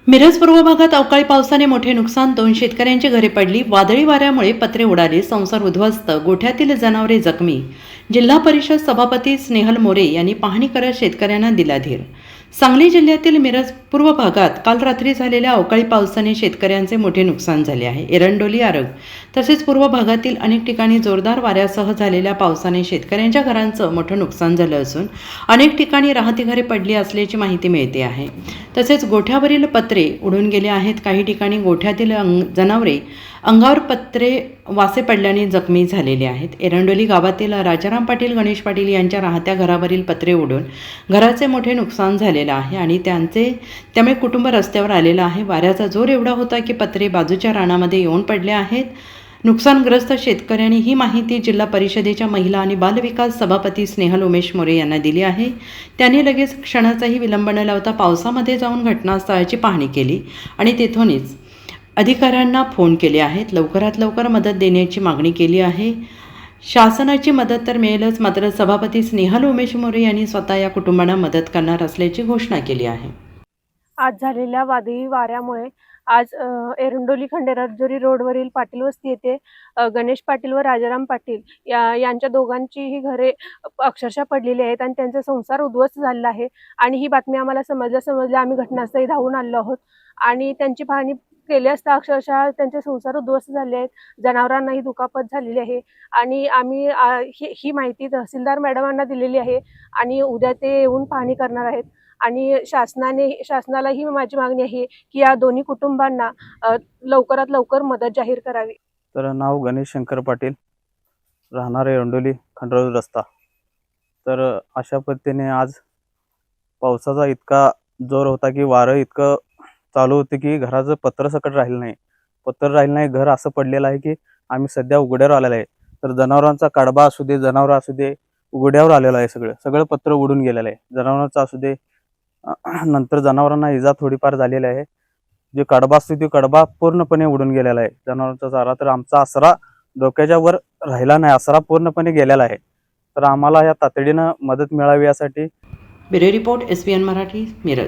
मिरज पूर्व भागात अवकाळी पावसाने मोठे नुकसान, 2 शेतकऱ्यांची घरे पडली, वादळी वाऱ्यामुळे पत्रे उडाले, संसार उद्ध्वस्त, गोठ्यातील जनावरे जखमी। जिल्हा परिषद सभापती स्नेहल मोरे यांनी पाहणी करत शेतकऱ्यांना दिला धीर। सांगली जिल्ह्यातील मिरज पूर्व भागात काल रात्री झालेल्या अवकाळी पावसाने शेतकऱ्यांचे मोठे नुकसान झाले आहे। एरंडोली, आरग तसेच पूर्व भागातील अनेक ठिकाणी जोरदार वाऱ्यासह झालेल्या पावसाने शेतकऱ्यांच्या घरांचं मोठं नुकसान झालं असून अनेक ठिकाणी राहती घरे पडली असल्याची माहिती मिळते आहे। तसेच गोठ्यावरील पत्रे उडून गेले आहेत। काही ठिकाणी गोठ्यातील जनावरे अंगावर पत्रे वासे पडल्याने जखमी झालेले आहेत। एरंडोली गावातील राजाराम पाटील, गणेश पाटील यांच्या राहत्या घरावरील पत्रे उडून घराचे मोठे नुकसान झालेले आहे आणि त्यामुळे कुटुंब रस्त्यावर आलेलं आहे। वाऱ्याचा जोर एवढा होता की पत्रे बाजूच्या रानामध्ये येऊन पडले आहेत। नुकसानग्रस्त शेतकऱ्यांनी ही माहिती जिल्हा परिषदेच्या महिला आणि बालविकास सभापती स्नेहल उमेश मोरे यांना दिली आहे। त्यांनी लगेच क्षणाचाही विलंब न लावता पावसामध्ये जाऊन घटनास्थळाची पाहणी केली आणि तेथूनच अधिकाऱ्यांना फोन केले आहेत। लवकरात लवकर मदत देण्याची मागणी केली आहे। शासनाची मदत तर मिळेलच, मात्र सभापती स्नेहल उमेश मोरे यांनी स्वतः या कुटुंबांना मदत करणार असल्याची घोषणा केली आहे। आज झालेल्या वादळी वाऱ्यामुळे आज एरंडोली खंडेराजुरी रोडवरील पाटील वस्ती येथे गणेश पाटील व राजाराम पाटील यांच्या दोघांचीही घरे अक्षरशः पडलेली आहेत आणि त्यांचा संसार उद्ध्वस्त झालेला आहे। आणि ही बातमी आम्हाला समजल्या आम्ही घटनास्थळी धावून आलो आहोत आणि त्यांची पाहणी केली असता अक्षरशः त्यांचे संसार उद्ध्वस्त झाले आहेत, जनावरांनाही दुखापत झालेली आहे। आणि आम्ही ही माहिती तहसीलदार मॅडमांना दिलेली आहे आणि उद्या ते येऊन पाहणी करणार आहेत। आणि शासनालाही माझी मागणी आहे की या दोन्ही कुटुंबांना लवकरात लवकर मदत जाहीर करावी। तर नाव गणेश शंकर पाटील, राहणार एरंडोली खंडेराजुरी रस्ता। तर अशा पद्धतीने आज पावसाचा इतका जोर होता की वारं इतकं चालू होते की घराचं पत्र सकट राहिलं नाही। घर असं पडलेलं आहे की आम्ही सध्या उघड्यावर आलेलं आहे। तर जनावरांचा कडबा असू दे, जनावर असू दे, उघड्यावर आलेलं आहे। सगळं पत्र उडून गेलेलं आहे। जनावरांचा असू दे, नंतर जनावरांना इजा थोडीफार झालेली आहे। जे कडबा असतो तो कडबा पूर्णपणे उडून गेलेला आहे। जनावरांचा चारा तर आमचा आसरा डोक्याच्या वर राहिला नाही, आसरा पूर्णपणे गेलेला आहे। तर आम्हाला या तातडीनं मदत मिळावी यासाठी bureau report, SBN Marathi, Miraj.